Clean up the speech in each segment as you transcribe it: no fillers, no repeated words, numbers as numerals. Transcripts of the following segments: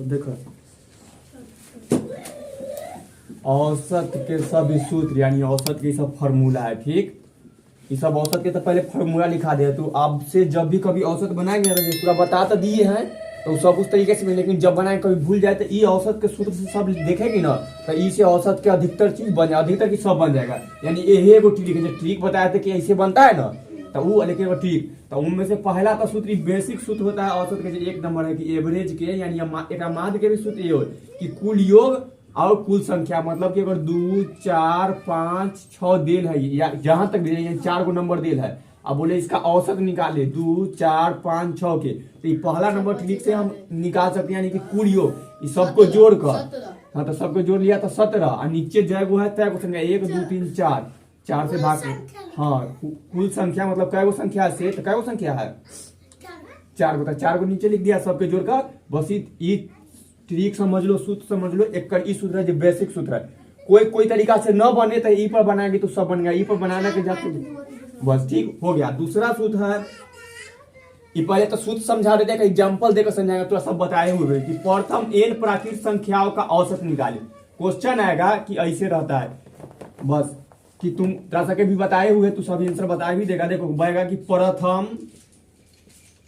देखो औसत के सब सूत्र यानी औसत के सब फॉर्मूला है। ठीक, ये सब औसत के तो पहले फॉर्मूला लिखा दे। तो आपसे जब भी कभी औसत बनाएंगे ना तो पूरा बता तो दिए हैं तो सब उस तरीके से, लेकिन जब बनाए कभी भूल जाए तो ये औसत के सूत्र से सब देखेगी ना तो इससे औसत के अधिकतर चीज बन जाए, अधिकतर की सब बन जाएगा। यानी ये एगो ट्रिक है, जो ट्रिक बताया था कि ऐसे बनता है ना तो वो, लेकिन वो ट्रिक तो उनमें से पहला तो सूत्र बेसिक सूत्र होता है औसत के, जो एक नंबर है कि एवरेज के यानी एक माध्य के भी सूत्र ये हो कि कुल योग और कुल संख्या, मतलब कि अगर 2 4 5 6 देल है या जहां तक दिया 4 को नंबर देल है, अब बोले इसका औसत निकाले 2 4 5 6 के, तो ये पहला नंबर ट्रिक से हम निकाल सकते हैं, यानी कि कुल योग इस सबको जोड़कर। हाँ तो सबको जोड़ लिया तो 17 और नीचे जय गो है तय गो संख्या 1 2 3 4 4 से भाग। हाँ कुल संख्या मतलब कै गो संख्या से, तो कै गो संख्या है 4 गो, तो 4 को नीचे लिख दिया सबके जोड़कर। बस ये ट्रिक समझ लो, सूत्र समझ लो। एक ई सूत्र है जो बेसिक सूत्र है, कोई तरीका से न बने तो ई पर बनाएंगे तो सब बन गया, ई पर बनाने के जाते बस ठीक हो गया। दूसरा सूत्र है, ये पहले तो सूत्र समझा देते हैं, एग्जाम्पल देकर समझाएंगे, तो सब बताए हुए कि प्रथम n प्राकृत संख्याओं का औसत निकाले। क्वेश्चन आएगा कि ऐसे रहता है, बस कि तुम तरह के भी बताए हुए तो सभी आंसर बता भी देगा। देखो बनेगा कि प्रथम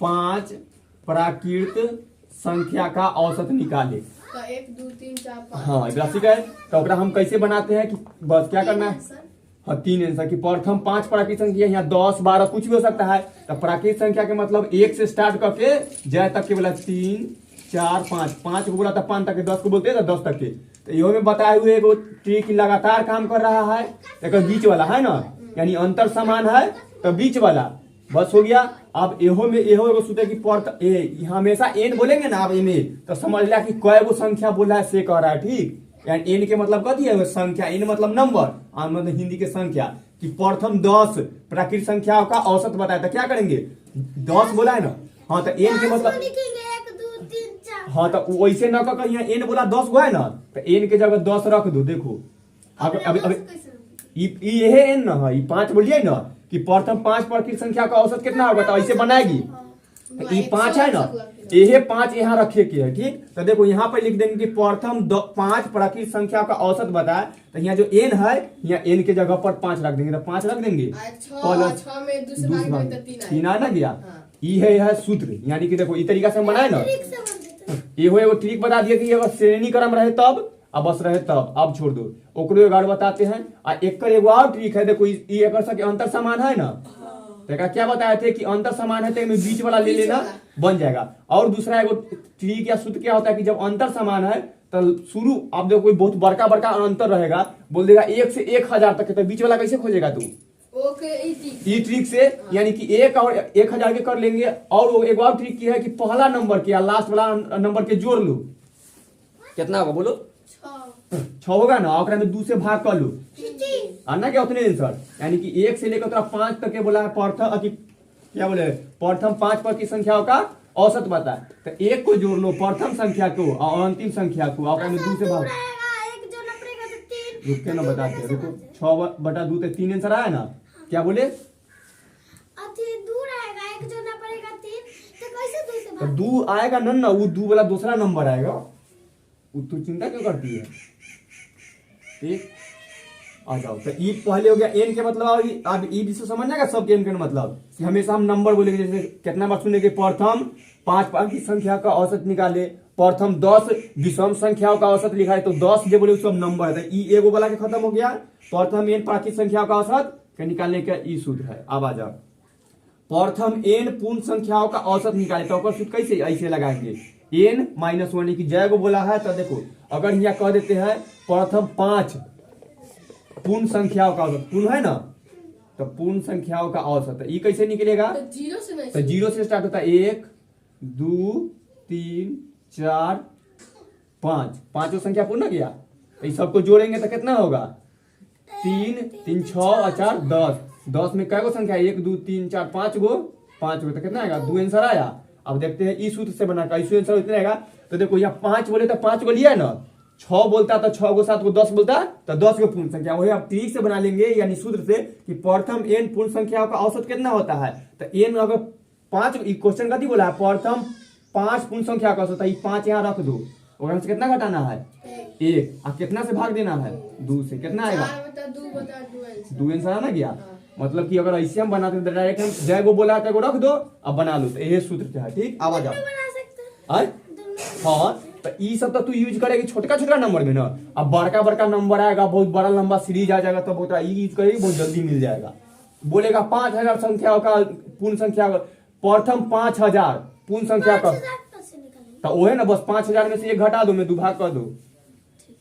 5 प्राकृत संख्या का औसत निकाले। 1 2 3 4 5। हाँ राशि का है तो हम कैसे बनाते हैं कि बस क्या करना है, हाँ 3 आंसर कि प्रथम 5 प्राकृत संख्या, यहाँ 10 12 कुछ भी हो सकता है। तो प्राकृत संख्या के मतलब 1 से स्टार्ट करके जय तक के बोला 3 4 5, 5 को बोला था 5 तक के, 10 को बोलते हैं तो 10 तक के। तो यो में बताए हुए एगो ट्रिक लगातार काम कर रहा है, एक बीच वाला है ना, यानी अंतर समान है तो बीच वाला बस हो गया। अब एहो में एहो एगो सूत्र की हमेशा n बोलेंगे ना आप में तो समझ लिया कि कै गो संख्या बोला है से कह रहा है। ठीक, यानी n के मतलब कथी है संख्या, n मतलब नंबर, मतलब हिंदी के संख्या कि प्रथम 10 प्राकृत संख्याओं का औसत बताया था, क्या करेंगे 10 बोला है ना। हाँ तो n के मतलब हाँ तो वैसे न कर यहाँ n बोला 10 गो है ना तो n के जगह 10 रख दो। देखो अब ये n ना है, 5 बोलिए ना कि प्रथम 5 प्राकृत संख्या का औसत कितना होगा, तो ऐसे बनाएगी। ये 5 है ना, ये 5 यहाँ रखे के है। ठीक, तो देखो यहाँ पर लिख देंगे कि प्रथम 5 प्राकृत संख्या का औसत बताए, तो यहाँ जो n है यहाँ n के जगह पर 5 रख देंगे, तो 5 रख देंगे प्लस 3 आ ना गया। ये है सूत्र, यानी कि देखो इस तरीका से हम बनाए ना, ये हो ट्रिक बता दिया कि अगर श्रेणी क्रम रहे तब, अब बस रहे तब, अब छोड़ दो ओकरो एगार बताते हैं। और एक एगो और ट्रिक है, देखो ये अगर सके अंतर समान है ना तो क्या बताए थे कि अंतर समान है तो बीच वाला ले लेना बन जाएगा। और दूसरा एगो ट्रिक या सूत्र क्या होता है कि जब अंतर समान है तो शुरू आप देखो कोई बहुत बड़का बड़का अंतर रहेगा, बोल देगा 1 से 1000 तक, तो बीच वाला कैसे खोजेगा तू ये ट्रिक से, यानी कि 1 और 1000 के कर लेंगे। और एक और ट्रिक की है कि पहला नंबर के या लास्ट वाला नंबर के जोड़ लो, कितना होगा बोलो 6 होगा ना, और 2 से भाग कर लो आना क्या उतने आंसर, यानी कि 1 से लेकर 5 तक के बोला है प्रथम क्या बोले प्रथम 5 प्राकृत संख्याओं का औसत बता, तो 1 को जोड़ लो प्रथम संख्या को और अंतिम संख्या को, और 2 से भाग रुक के ना बताते। देखो 6/2 तो 3 आंसर आया ना, क्या बोले तो 2 आएगा ना, वो 2 वाला दूसरा नंबर आएगा, तू चिंता क्यों करती है। ठीक आ जाओ, तो ई पहले हो गया n के मतलब, अब ई विषय समझना का सबके n के मतलब कि हमेशा हम नंबर बोलेंगे। जैसे कितना बार सुनेंगे प्रथम 5 प्राकृत संख्या का औसत निकाले, प्रथम 10 विषम संख्याओं का औसत लिखा है, तो 10 जो बोले सब नंबर है। ई एगो वाला के खत्म हो गया, प्रथम n प्राकृत संख्याओं का औसत के निकालने का ई सूत्र है। अब आ जाओ प्रथम n पूर्ण संख्याओं का औसत निकाले, तो सूत्र कैसे ऐसे लगाएंगे n-1 की जय को बोला है। तो देखो अगर यहाँ कह देते हैं प्रथम 5 पूर्ण संख्याओं का औसत, पूर्ण है ना तो पूर्ण संख्याओं का औसत है, ये कैसे निकलेगा तो 0 से स्टार्ट होता है 1 2 3 4 5, पांचों संख्या पूर्ण हो गया, तो सबको जोड़ेंगे तो कितना होगा 3 3 6 और 4 10, 10 में कै गो संख्या 1 2 3 4 5 गो, तो कितना आएगा 2 आंसर आया। अब देखते हैं इस सूत्र से बना का इस आंसर इतना आएगा। तो देखो यहाँ 5 बोले तो 5 को लिया ना, 6 बोलता तो 6 को 7 को 10 बोलता तो 10 को पूर्ण संख्या, वही आप ट्रिक से बना लेंगे यानी सूत्र से कि प्रथम n पूर्ण संख्याओं का औसत कितना होता है। तो n अगर 5 क्वेश्चन कथी बोला है प्रथम 5 पूर्ण संख्या का औसत है, 5 यहाँ रख दो, और से कितना घटाना है 1, और कितना से भाग देना है 2 से, कितना आएगा 2 आंसर आ ना गया। मतलब कि अगर ऐसे हम बनाते तो डायरेक्ट हम जय को बोला को रख दो अब बना लो, तो यही सूत्र है। ठीक, आवाज जाओ। हाँ, तो ये सब तो तू यूज करेगी छोटका छोटका नंबर में ना, अब बड़का बड़का नंबर आएगा, बहुत बड़ा लंबा सीरीज आ जाएगा, तब तो यूज करेगी बहुत जल्दी मिल जाएगा। बोलेगा 5000 संख्याओं का पूर्ण संख्या, प्रथम 5000 पूर्ण संख्या का, तो वो है ना, बस 5000 में से एक घटा दो, में 2 भाग कर दो,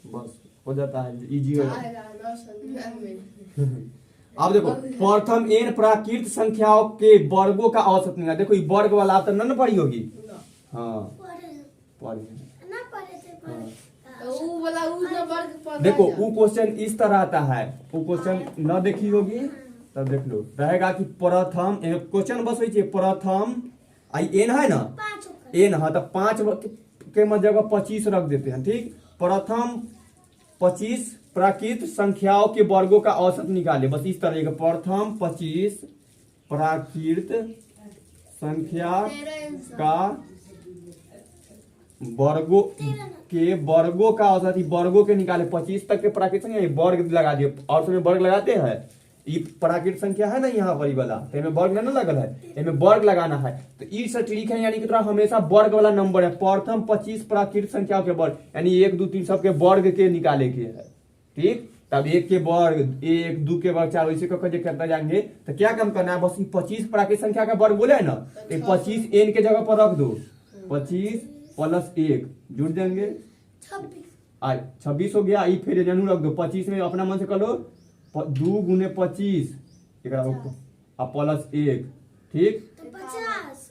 बस हो जाता है, इजी हो जाता है। अब देखो प्रथम n प्राकृत संख्याओं के वर्गों का औसत निकाल। देखो ये वर्ग वाला आप तो न पढ़ी होगी। हाँ देखो वो क्वेश्चन इस तरह आता है, वो क्वेश्चन न देखी होगी तब देख लो, रहेगा कि प्रथम क्वेश्चन बस हो प्रथम आई एन है ना, एन है तो 5 के जगह 25 रख देते हैं। ठीक, प्रथम 25 प्राकृत संख्याओं के वर्गों का औसत निकाले, बस इस तरह का। प्रथम 25 प्राकृत संख्या का वर्गों का औसत, वर्गों के निकाले, 25 तक के प्राकृत संख्या वर्ग लगा दिए, और उसमें वर्ग लगाते हैं, ये प्राकृत संख्या है ना यहाँ पर वाला, तो इनमें वर्ग ना लगल है, इनमें वर्ग लगाना है, तो ई से ठीक है, यानी कि थोड़ा हमेशा वर्ग वाला नंबर है। प्रथम 25 प्राकृत संख्याओं के वर्ग, यानी 1 2 3 सबके वर्ग के निकाले के है। ठीक, तब 1 के वर्ग 1 2 के वर्ग 4 वैसे करते जाएंगे, तो क्या काम करना है, बस 25 प्राकृत संख्या का वर्ग बोले है ना, 25 n के जगह पर रख दो, 25 प्लस 1 जुड़ जाएंगे 26 हो गया। ई फिर जानू रख दो, 25 में अपना मन से कर लो, 2 गुने 25 अब प्लस 1, ठीक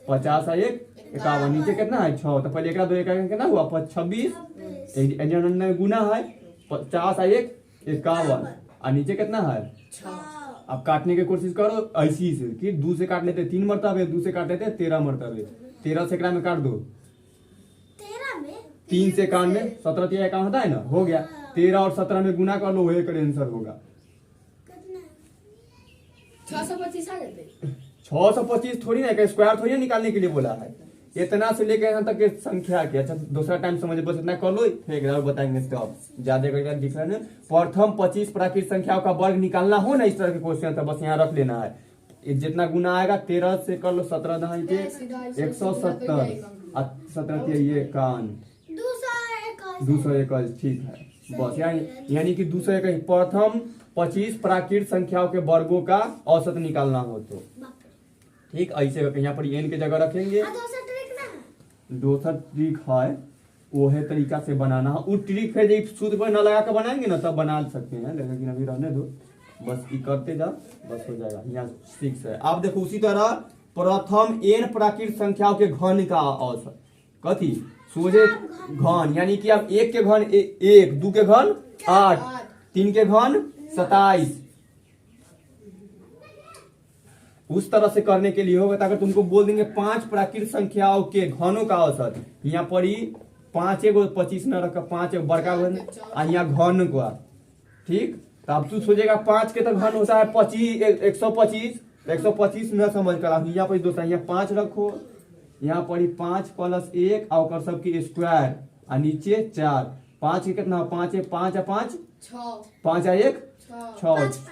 50 है 1 51, नीचे कितना है 6, तो पहले 1 2 1 कितना हुआ 26, गुना है 50 है 1 51, और नीचे कितना है 6। अब काटने की कोशिश करो ऐसी से कि 2 से काट लेते 3 मरतबे, 2 से काट लेते 13 मरतबे, 13 से में काट दो, 3 से 91, 17 3 51 होता है ना, हो गया। 13 और 17 में गुना कर लो, वही का आंसर होगा 625। थोड़ी ना स्क्वायर थोड़ी निकालने के लिए बोला है, इतना से लेकर यहाँ तक के संख्या के। अच्छा दूसरा टाइम समझ, बस इतना कर लो, फिर और बताएंगे तो आप ज्यादा करके दिख रहे हैं। प्रथम 25 प्राकृत संख्याओं का वर्ग निकालना हो ना, इस तरह के क्वेश्चन, तो बस यहाँ रख लेना है, जितना गुना आएगा 13 से कर लो, 17 दहाई 170, 17 ये 221, ठीक है बस। यानी कि 221 प्रथम 25 प्राकृत संख्याओं के वर्गों का औसत निकालना हो तो ठीक, ऐसे यहाँ पर n के जगह रखेंगे। दूसरा ट्रिक है वो है तरीका से बनाना है, वो ट्रिक फिर जब सूत्र पर न लगा कर बनाएंगे ना तब बना सकते हैं, लेकिन अभी रहने दो, बस ये करते जाओ, बस हो जाएगा। यहाँ 6 है। आप देखो उसी तरह प्रथम n प्राकृत संख्याओं के घन का औसत, कथी सोझे घन, यानी कि अब 1 के घन 1, 2 के घन 8, 3 के घन 27, उस तरह से करने के लिए होगा। अगर तुमको बोल देंगे 5 प्राकृत संख्याओं के घनों का औसत, यहाँ पर ही 5 एगो 25 न रखा, 5 एगो बड़का घन और यहाँ घन को, ठीक, तो अब तू सोचेगा 5 के तो घन होता है 25 125, 125 न समझ कर यहाँ पर दोस्तों यहाँ 5 रखो, यहाँ पर ही 5 प्लस 1 और सबकी स्क्वायर और नीचे 4, 5 के कितना 5 है 5 है 5 5 है 1 6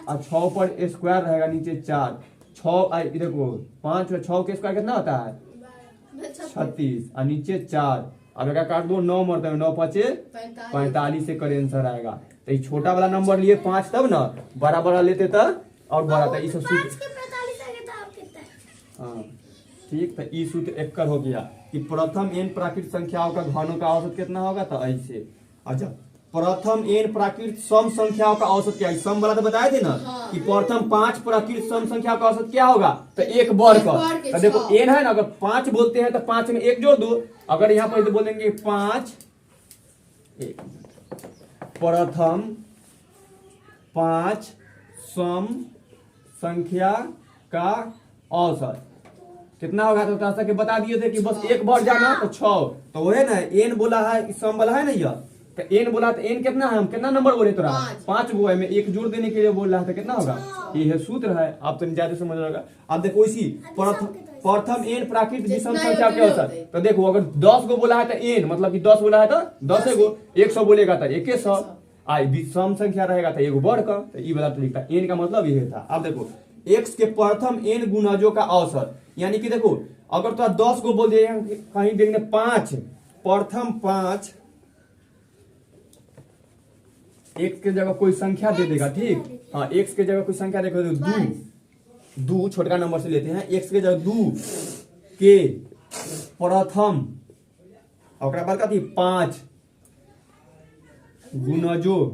और 6 पर स्क्वायर रहेगा नीचे 4, 6 देखो 5 और 6 के स्क्वायर कितना होता है 36 और नीचे 4, अब एक काट दो 9 मरतबे 9 5 45 से कर आंसर आएगा। तो ये छोटा वाला नंबर लिए 5 तब ना, बड़ा बड़ा लेते तब और बड़ा था इस सूत्र। हाँ ठीक, तो ई सूत्र एकर हो गया कि प्रथम n प्राकृत संख्याओं का घनों का औसत कितना होगा, तो ऐसे। अच्छा प्रथम n प्राकृत सम संख्याओं का औसत क्या है, सम वाला तो बताए थे ना कि प्रथम 5 प्राकृत सम संख्या का औसत क्या होगा, तो 1 वर्ग का। तो देखो n है ना, अगर 5 बोलते हैं तो 5 में 1 जोड़ दो, अगर यहाँ पर तो बोलेंगे 5 प्रथम 5 सम संख्या का औसत कितना होगा, तो जैसा कि बता दिए थे कि बस 1 बढ़ जाना तो 6, तो वो है ना n बोला है सम वाला है ना, यह तो एन बोला तो एन कितना है, हम कितना नंबर बोले तोरा, 5 गो है, मैं एक जोड़ देने के लिए बोल रहा था, कितना होगा, ये है सूत्र है। आप तो ज्यादा समझ रहा। अब देखो इसी प्रथम एन प्राकृत विषम संख्या के औसत, तो देखो अगर 10 गो बोला है तो एन मतलब कि 10 बोला है तो 10 गो, 100 बोलेगा तो 100, आई विषम संख्या रहेगा तो एगो बढ़ कर, तो ये वाला तरीका एन का मतलब ये था। अब देखो x के प्रथम n गुणजों का औसत, यानी कि देखो अगर तो 10 को बोल दिए कहीं देखने 5 प्रथम 5 x के जगह कोई संख्या दे देगा, ठीक, हाँ x के जगह कोई संख्या देगा, दो छोटका नंबर से लेते हैं, x के जगह 2 के प्रथम और बाद का 5 गुणजों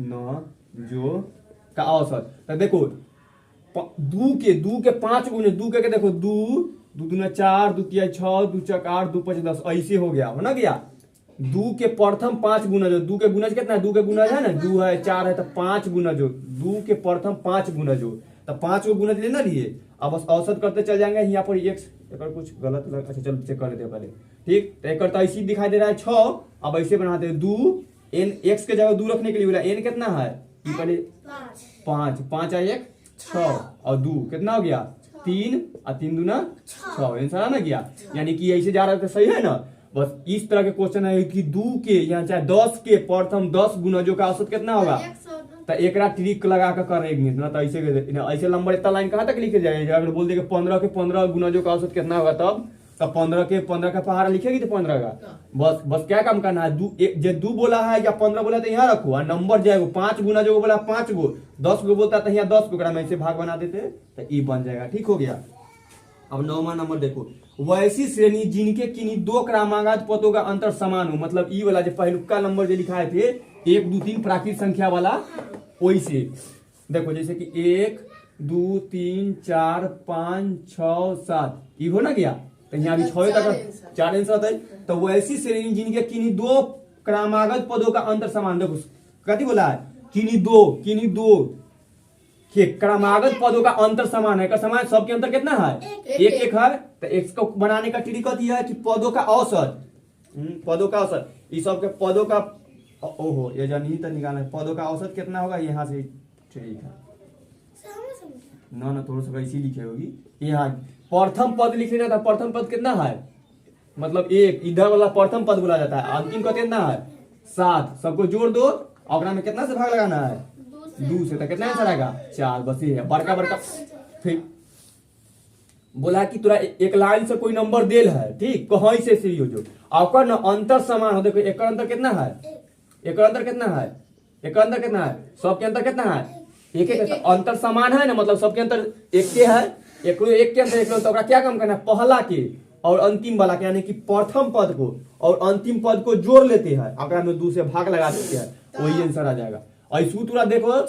न जो का औसत, तो देखो दू के 5 गुने, दू के देखो 2 दूना 4, 2 तिया 6, 2 चक 8, 2 5 10, ऐसे हो गया, हो ना गया। दू के प्रथम 5 गुणज, दू के गुणज कितना है, दू के गुणज है ना 2 है 4 है तो 5 गुणजो, दू के प्रथम 5 गुणजो, तो 5 को गुणज लेना लिए। अब बस औसत करते चल जाएंगे, यहाँ पर x एक कुछ गलत लग, अच्छा चलो चेक कर लेते हैं पहले, ठीक, तो एक तो ऐसे दिखाई दे रहा है 6, अब ऐसे बनाते हैं 2 n, x के जगह 2 रखने के लिए बोला, n कितना है, पहले 5 5 है 1 6 और 2 कितना हो गया 3 और 3 दूना 6, आंसर आ ना गया। यानी कि ऐसे जा रहा है तो सही है ना। बस इस तरह के क्वेश्चन है कि 2 के या चाहे 10 के प्रथम 10 गुणजों का औसत कितना होगा, तो एक ट्रिक लगा कर करेंगे ना, तो ऐसे नंबर इतना लाइन कहाँ तक लिखे जाएगा। अगर बोल दे 15 के 15 गुणजों का औसत कितना होगा, तब 15 का पहाड़ा लिखेगी तो 15 का, बस क्या काम करना है, 2 बोला है या 15 बोला तो यहाँ रखो, और नंबर जाएगा 5 गुना जो बोला 5 गो, 10 गो बोलता तो यहाँ 10 को में ऐसे भाग बना देते तो ई बन जाएगा, ठीक हो गया। अब 9वां नंबर देखो, वैसी श्रेणी जिनके किन्हीं 2 क्रमागत पदों का अंतर समान हो, मतलब ई वाला जो पहलुका नंबर जो लिखाए थे 1 2 3 प्राकृत संख्या वाला, वैसे देखो जैसे कि 1 2 3 4 5 6 7 ई हो ना गया, तो यहाँ भी 6 तक 4 आंसर आता है। तो वैसी श्रेणी जिनके किन्हीं 2 क्रमागत पदों का अंतर समान, देखो कथी बोला है, किन्हीं दो के क्रमागत पदों का अंतर समान है, का समान सबके अंतर कितना है, एक है। तो x को बनाने का ट्रिक कथी है कि पदों का औसत, पदों का औसत, इस सब के पदों का, ओहो ये जानी तो निकालना है, पदों का औसत कितना होगा, यहाँ से ठीक है ना थोड़ा सा ऐसी लिखे होगी, यहाँ प्रथम पद लिखे जाता है, प्रथम पद कितना है, मतलब 1 इधर वाला प्रथम पद बोला जाता है, अंतिम का कितना है 7, सबको जोड़ दो और में कितना से भाग लगाना है 2 से, तो कितना आंसर आएगा 4, बस ये है बड़का बड़का। फिर बोला कि तुरा एक लाइन से कोई नंबर देल है, ठीक, कहीं से सीरी हो जो और न अंतर समान हो, देखो एक अंतर कितना है, एक अंतर कितना है, एक अंतर कितना है, सबके अंतर कितना है, एक अंतर समान है ना, मतलब सबके अंतर एक के है, एक के अंतर एक, तो क्या काम करना है, पहला के और अंतिम वाला के, यानी कि प्रथम पद को और अंतिम पद को जोड़ लेते हैं, अगर में 2 से भाग लगा देते हैं, वही आंसर आ जाएगा। और सूत्र देखो 8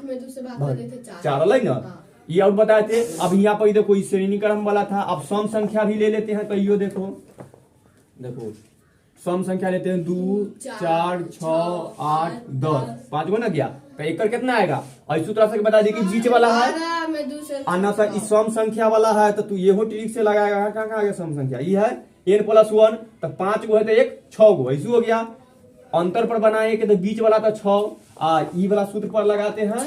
में 2 से भाग कर देते 4 अलग ना, ये और बताए थे। अब यहाँ पर देखो इस श्रेणी क्रम वाला था, अब सम संख्या भी ले लेते हैं, तो यो देखो सम संख्या लेते हैं 2 4 6 8 10 5 गो ना गया, तो एक कितना आएगा, और सूत्र से बता दी कि बीच वाला है आना था, इस सम संख्या वाला है, तो तू ये हो ट्रिक से लगाएगा, कहाँ आ गया सम संख्या, ये है n+1, तो 5 गो है तो 1 6 गो, ऐसे हो गया। अंतर पर बनाए के तो बीच वाला तो 6, ई वाला सूत्र पर लगाते हैं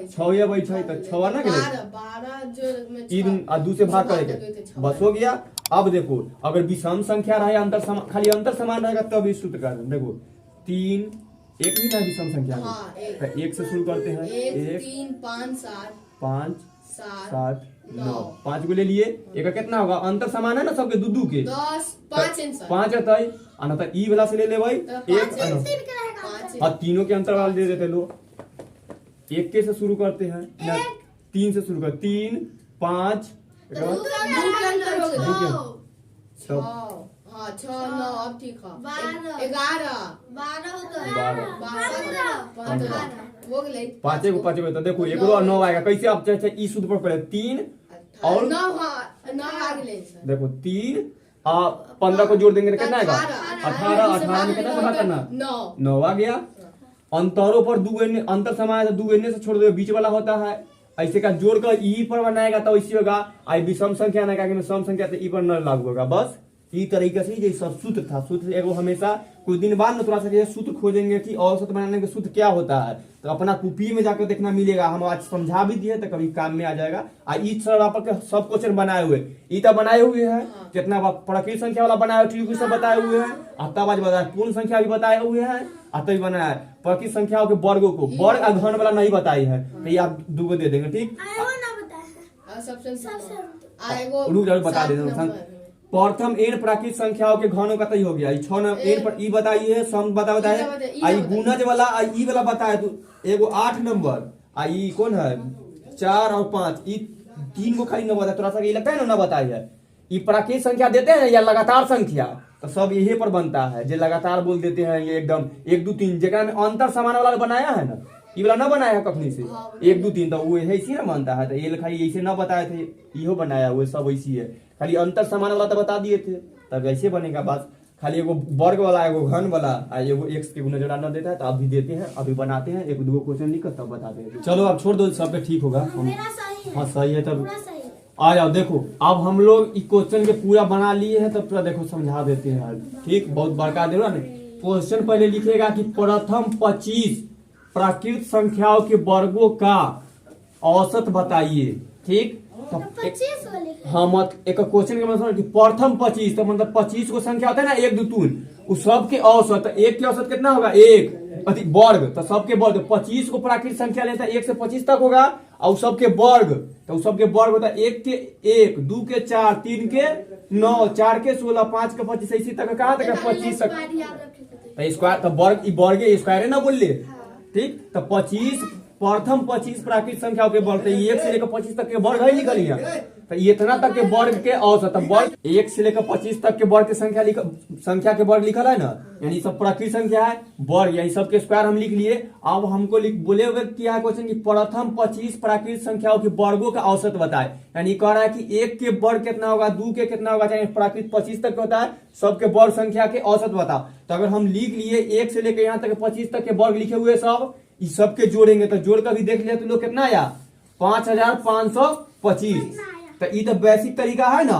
6 या वही 6, तो 6 ना के 2 से भाग करेंगे, बस हो गया। अब देखो अगर विषम संख्या रहे, अंतर खाली अंतर समान रहेगा तब इस सूत्र का, देखो 3 1 ही ना विषम संख्या में, तो 1 से शुरू करते हैं, 1 3 5 7 9 5 को ले लिए, एक का कितना होगा, अंतर समान है ना सबके 2 के, 5 है, आना था ई वाला से ले भाई 1 और तीनों के अंतर वाला दे देते लो, 1 के से शुरू करते हैं, 3 से शुरू कर, 3 5 पांचे को तो देखो 1 और 9 आएगा, कैसे आप चाहे ई सूत्र पर पहले 3 और 9 देखो 3 15 को जोड़ देंगे तो कितना आएगा 18 में कितना भाग करना 9 आ गया। अंतरों पर 2 अंतर समान है, 2 से छोड़ दो, बीच वाला होता है, ऐसे का जोड़ कर ई पर बनाएगा तो इसी होगा, आई विषम संख्या ना क्या सम संख्या तो ई पर न लागू होगा, बस ई तरीके से ये सब सूत्र था। सूत्र एगो हमेशा कुछ दिन बाद ना थोड़ा सा ये सूत्र खोजेंगे कि औसत बनाने का सूत्र क्या होता है, तो अपना कॉपी में जाकर देखना मिलेगा। हम आज समझा भी दिए तो कभी काम में आ जाएगा। ई सर आप सब क्वेश्चन बनाए हुए, ई तो बनाए हुए हैं, जितना प्राकृतिक संख्या वाला बनाए हुए सब बताए हुए हैं, और तब आज बताया पूर्ण संख्या भी बताए हुए हैं, और तभी बनाया है प्राकृतिक संख्याओं के वर्गों को, वर्ग और घन वाला नहीं बताई है, तो ये आप 2 को दे देंगे। ठीक, रुक जाओ बता दे दें। प्रथम एन प्राकृतिक संख्याओं के घनों का तय हो गया। 6 एन पर ई बताइए, सम बताइए, आई गुणज वाला आई वाला बताए तो एगो 8 नंबर, आई कौन है 4 और 5, ई 3 को खाली न बताए, थोड़ा सा ये लगता है ना बताई है। ये प्राकृतिक संख्या देते हैं या लगातार संख्या, तो सब यही पर बनता है। जो लगातार बोल देते हैं ये एकदम 1 2 3, जगह में अंतर समान वाला बनाया है ना, ये वाला ना बनाया है कखनी से 1 2 3, तो वो ऐसी ना मानता है। तो ये खाली ऐसे ना बताए थे, इहो बनाया हुआ सब ऐसी है, खाली अंतर समान वाला तो बता दिए थे, तब ऐसे बनेगा। बस खाली एगो वर्ग वाला, एगो घन वाला, एगो एक्स के गुना जोड़ा न देता है, तो अभी देते हैं, अभी बनाते हैं, 1 2 क्वेश्चन लिख कर तब बताते हैं। चलो अब छोड़ दो, सब पे ठीक होगा। हाँ सही है, तब आ जाओ। देखो अब हम लोग इस क्वेश्चन के पूरा बना लिए हैं, तब पूरा देखो समझा देते हैं। ठीक, बहुत बड़का दे रहा क्वेश्चन। पहले लिखेगा कि प्रथम 25 प्राकृतिक संख्याओं के वर्गों का औसत बताइए। ठीक, तो हाँ मत एक क्वेश्चन का मतलब कि प्रथम 25, तो मतलब 25 को संख्या होता है ना 1 2 3, उस सब के औसत, एक के औसत कितना होगा 1 वर्ग, तो सबके वर्ग 25 को प्राकृतिक संख्या लेता है 1 से 25 तक होगा, और सबके वर्ग, तो सबके वर्ग होता है 1 के 1, 2 के 4, 3 के 9, 4 के 16, 5 के 25, इसी तक कहा तक 25 तक स्क्वायर, तो वर्ग स्क्वायर है ना बोल ले। ठीक, तो 25 प्रथम 25 प्राकृतिक संख्याओं के वर्ग, 1 से लेकर 25 तक के वर्ग है निकल गया, तो इतना तक के वर्ग के औसत, वर्ग 1 से लेकर 25 तक के वर्ग के संख्या के वर्ग लिखा है ना, यानी सब प्राकृतिक संख्या है, वर्ग यानी सबके स्क्वायर हम लिख लिए। अब हमको बोले हुए क्या है क्वेश्चन की प्रथम 25 प्राकृतिक संख्याओं के वर्गों का औसत बताए, यानी कह रहा है कि 1 के वर्ग कितना होगा, 2 के कितना होगा, चाहे प्राकृतिक 25 तक होता है, सबके वर्ग संख्या के औसत बताओ। तो अगर हम लिख लिए 1 से लेकर यहाँ तक 25 तक के वर्ग लिखे हुए सब, इस सब के जोड़ेंगे, तो जोड़ कर भी देख लिया तो लोग कितना आया 5525। तो ये तो बेसिक तरीका है ना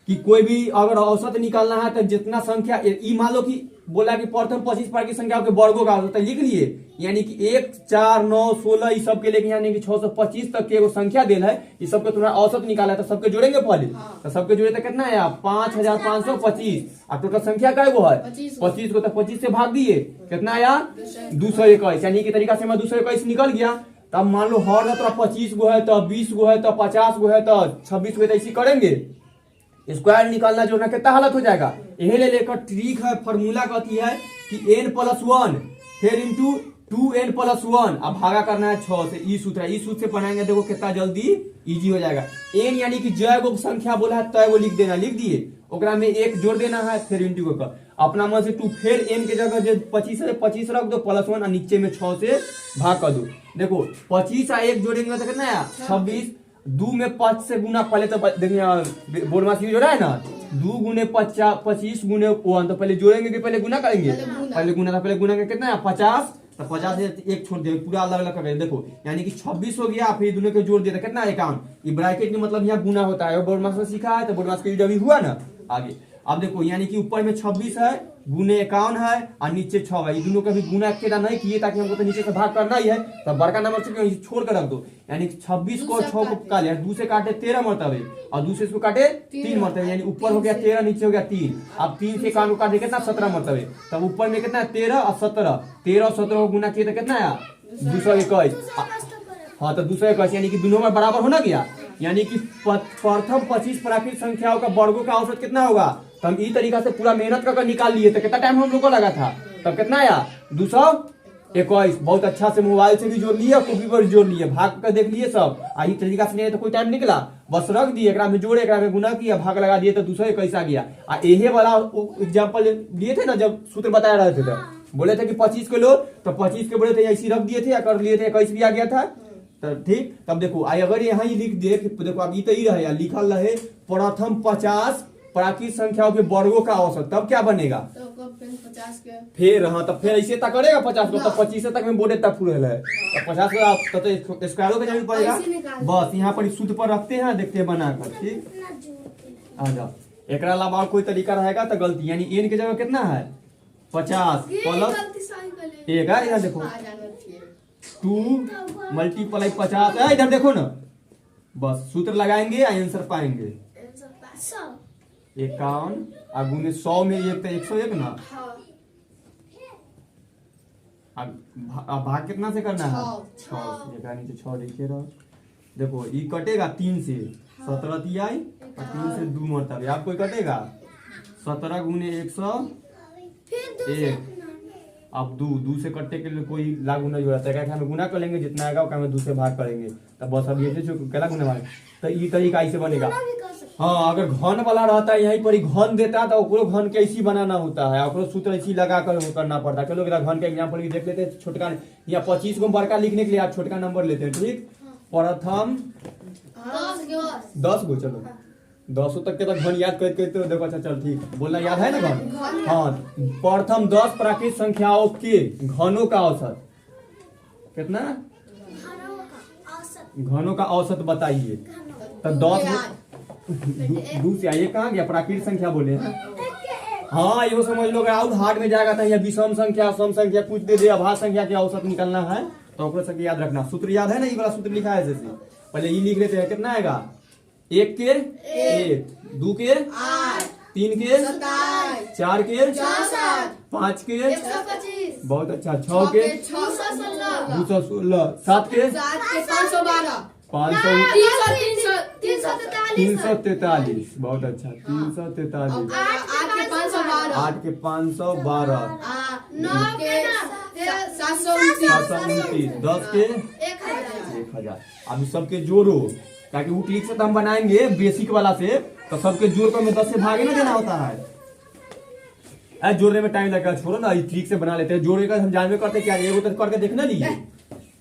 कि कोई भी अगर औसत निकालना है तो जितना संख्या, मान लो कि बोला कि प्रथम 25 प्राकृतिक संख्याओं के वर्गों का औसत, तो लिख लिए, यानी कि 1 4 9 16 इस सब के लेके यानी कि 625 तक के एगो संख्या देल है, इस सबके तुम्हारा औसत निकाला है, तो सबके जोड़ेंगे पहले। तो सबके जोड़े तो कितना आया 5525, और टोटल संख्या का वो है 25 को, तो 25 से भाग दिए कितना आया 221, यानी कि तरीका से मैं 221 निकल गया। तब मान लो हर तो 25 गो है, तो 20 गो है, तो 50 गो है, तो 26 गो है, तो ऐसी करेंगे। स्क्वायर निकालना जो ना कितना हालत हो जाएगा, यही ले लेकर ट्रिक है, फॉर्मूला कहती है कि n+1 फिर इंटू 2n+1, अब भागा करना है 6 से, ई सूत्र है, ई सूत्र से बनाएंगे, देखो कितना जल्दी इजी हो जाएगा। n यानी कि जय गो संख्या बोला है तय वो लिख देना, लिख दिए, ओकरा में 1 जोड़ देना है, फिर इंटू को कर अपना मन से 2, फिर n के जगह जो 25 है 25 रख दो, +1 और नीचे में 6 से भाग कर दो। देखो 25 और 1 जोड़ेंगे तो कितना है 26, 2 में 5 से गुना, पहले तो देखिए बोर्डमास यूज हो रहा है ना, 2 गुने 25 गुने 1, तो पहले जोड़ेंगे कि पहले गुना करेंगे, पहले गुना था, पहले गुना का कितना है 50, तो 50 से 1 छोड़ दिया, पूरा अलग अलग करेंगे। देखो यानी कि 26 हो गया, फिर दोनों को जोड़ दिया कितना 51, ये ब्रैकेट में मतलब यहाँ गुना होता है, बोर्डमास में सीखा है, तो बोर्डमास के अभी हुआ ना आगे। अब देखो यानी कि ऊपर में 26 है, गुने 51 है, और नीचे 6 है, ये दोनों का भी गुना अकेला नहीं किए ताकि हमको तो नीचे से भाग करना ही है, तो बड़का नंबर से छोड़ कर रख दो, यानी 26 को 6 को काटे, 2 से काटे 13 मरतबे, और दूसरे को काटे 3 मरतबे, यानी ऊपर हो गया 13, नीचे हो गया 3, अब 3 से 51 को काटे कितना 17 मरतबे, तब ऊपर में कितना 13 और 17, 13 और 17 को गुना किए तो कितना आया 221। हाँ तो 221, यानी कि दोनों में बराबर होना गया, यानी कि प्रथम 25 प्राकृतिक संख्याओं का वर्गों का औसत कितना होगा। तो हम इस तरीका से पूरा मेहनत कर निकाल लिए, तो कितना टाइम हम लोग को लगा था, तब कितना आया 221। बहुत अच्छा से मोबाइल से भी जोड़ लिए, कॉपी पर जोड़ लिए, भाग कर देख लिए सब, आई तरीका से नहीं तो कोई टाइम निकला, बस रख दिए, एकरा में जोड़े, एकरा में गुना किया, भाग लगा दिए, तो 221 आ गया। यही वाला एग्जाम्पल लिए थे ना, जब सूत्र बताया रहे थे, तो बोले थे कि 25 को लो, तो 25 के बोले थे ऐसी रख दिए थे, या कर लिए थे 21 भी आ गया था, तो ठीक। तब देखो अगर यहाँ ही लिख दे, देखो अब ये रहे लिखल रहे प्रथम 50 प्राकृतिक संख्याओं के वर्गों का औसत, तब क्या बनेगा तो 50 के फिर, हाँ तब फिर ऐसे तक करेगा 50 को, तब 25 तक में बोर्डे तक पूरे है, तब 50 को आप तो स्क्वायरों का जाना पड़ेगा। बस यहाँ पर सूत्र पर रखते हैं, देखते हैं बनाकर, ठीक आ जाओ। एकरा अलावा और कोई तरीका रहेगा तो गलती, यानी एन की जगह कितना है 50 प्लस गलती सही कर ले। एक है, इधर देखो आ जाना चाहिए। 2 मल्टीप्लाई 50 है, इधर देखो ना, बस सूत्र लगाएंगे आंसर पाएंगे 51 गुने 100 में एक तो 101 ना, हाँ अब भाग कितना से करना है 6 से, नीचे 6 लिखे रहो। देखो ये कटेगा 3 से 17 ती आई और 3 से 2 मरतबे आपको कटेगा 17 गुने 101। अब 2 से कटने के लिए कोई लागू नहीं हो रहा है, हमें गुना कर लेंगे जितना आएगा हमें 2 से भाग करेंगे, तब बस अब ये कैला गुना भाग, तो ये तरीका ऐसे बनेगा। हाँ अगर घन वाला रहता है यहीं पर ही घन देता तो ओकरो घन के ऐसी बनाना होता है, ओकरो सूत्र ऐसी लगा कर करना पड़ता है। चलो घन के एग्जाम्पल भी देख लेते हैं। छोटका या 25 को बड़का लिखने के लिए आप छोटका नंबर लेते हैं, ठीक। प्रथम 10 गो, चलो 10 तक के तो घन याद करते तो देखो। अच्छा चल ठीक, बोलना याद है ना घन। हाँ प्रथम 10 प्राकृत संख्याओं के घनों का औसत कितना, घनों का औसत बताइए। तो 10 2 से आइए, कहाँ गया प्राकृत संख्या बोले हैं। हाँ यो समझ लो, और हार्ड में जाएगा तो यहाँ विषम संख्या सम संख्या कुछ दे दे, अभाज्य संख्या के औसत निकलना है तो ओकरो सबके याद रखना। सूत्र याद है ना, ये वाला सूत्र लिखा है जैसे, पहले ये लिख लेते हैं। कितना आएगा 1 के 1, 2 के 8, 3 के 27, 4 के 64, 5 के 125, बहुत अच्छा, 6 के 616, 216, 7 के 512, 343, बहुत अच्छा 343, 8 के 512, 9 के 729, 10 के 1000। अब सबके जोड़ो, ताकि वो क्लिक से तो हम बनाएंगे बेसिक वाला से, तो सबके जोड़ को हमें 10 से भागे ना देना होता है। जोड़ने में टाइम लगेगा, छोड़ो ना, ट्रिक से बना लेते हैं। जोड़े का हम जानवे करते क्या, एगो तो करके देखना लीजिए,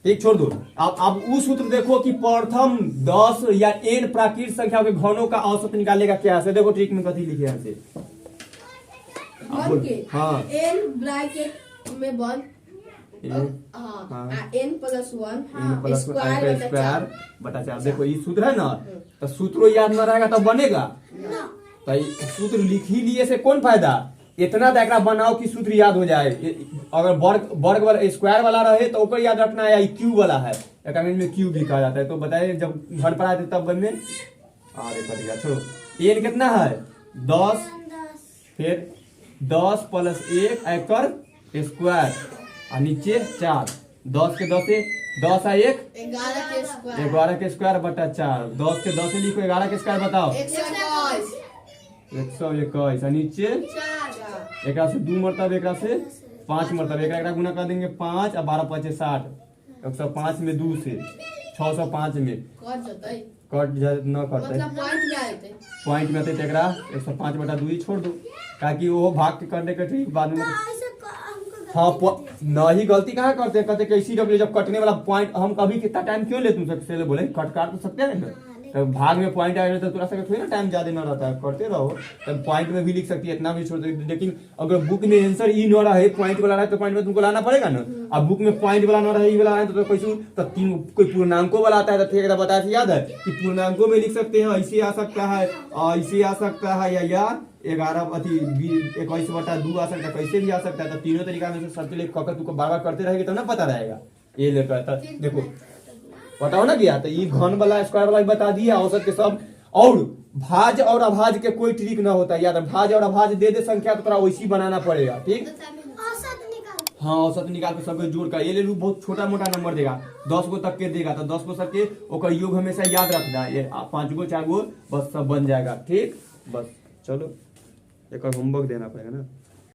एक छोड़ दो। अब वो सूत्र देखो कि प्रथम 10 या n प्राकृत संख्या के घनों का औसत निकालेगा क्या से। देखो ट्रिक में कथी लिखे हैं से। हाँ n ब्रैकेट में 1 n प्लस 1 स्क्वायर बटा 4। देखो ये सूत्र है ना, तो सूत्रों याद ना रहेगा तब बनेगा, तो सूत्र लिख ही लिए से कौन फायदा, इतना तो बनाओ कि सूत्र याद हो जाए। अगर वर्ग वाला स्क्वायर वाला रहे तो ऊपर याद रखना है, क्यूब वाला है में क्यूब लिखा जाता है। तो बताइए जब घर पर आए थे तब में कट गया, छोड़ो। एन कितना है 10, फिर 10 प्लस 1 एकर स्क्वायर और नीचे 4, 10 के 10 10 है 1 11 के स्क्वायर बटा 4, 10 के 10 लिखो, 11 के स्क्वायर बताओ 121 और नीचे एक से 2 मरतब, एक से 5 मरतब, एक गुना कर देंगे 5 और 12 5 60, 105 में 2 से 605 में कट न करते पॉइंट में आते, 105 बटा 2 ही छोड़ दो, ताकि वो भाग के करने के ठीक बाद में। हाँ नहीं गलती कहाँ करते हैं, कहते कैसी डब्ल्यू जब कटने वाला पॉइंट, हम कभी कितना टाइम क्यों ले, तुम सबसे बोले कट काट तो सकते हैं ना, तो भाग में पॉइंट आएगा तो थोड़ा सा थोड़ी ना टाइम ज्यादा ना रहता है, करते रहो। तब पॉइंट में भी लिख सकती है, इतना भी छोड़ दो। लेकिन अगर बुक में आंसर ई न रहे, पॉइंट वाला रहे, तो पॉइंट में तुमको लाना पड़ेगा ना। अब बुक में पॉइंट वाला न रहे, ई वाला रहे, तो कैसे, तो 3 कोई पूर्णांकों वाला आता है, तो बताया था याद है कि पूर्णांकों में लिख सकते हैं, ऐसे आ सकता है, ऐसे आ सकता है, या 21 बटा 2 आ सकता है, कैसे भी आ सकता है। तो तीनों तरीका में से सबसे तुमको बार बार करते रहेगा तब ना पता रहेगा। ये लेकर देखो बताओ ना गया, तो ये घन वाला स्क्वायर वाला बता दिया, औसत के सब। और भाज और अभाज के कोई ट्रिक ना होता है, याद है, भाज और अभाज दे दे संख्या तो थोड़ा वैसी बनाना पड़ेगा, ठीक। हाँ औसत निकाल के सबके जोड़ का, ये ले लू बहुत छोटा मोटा नंबर देगा, 10 गो तक के देगा, तो 10 गो तक के ओकर योग हमेशा याद रखना है, ये 5 गो 4 गो बस सब बन जाएगा, ठीक। बस चलो एक होमवर्क देना पड़ेगा ना।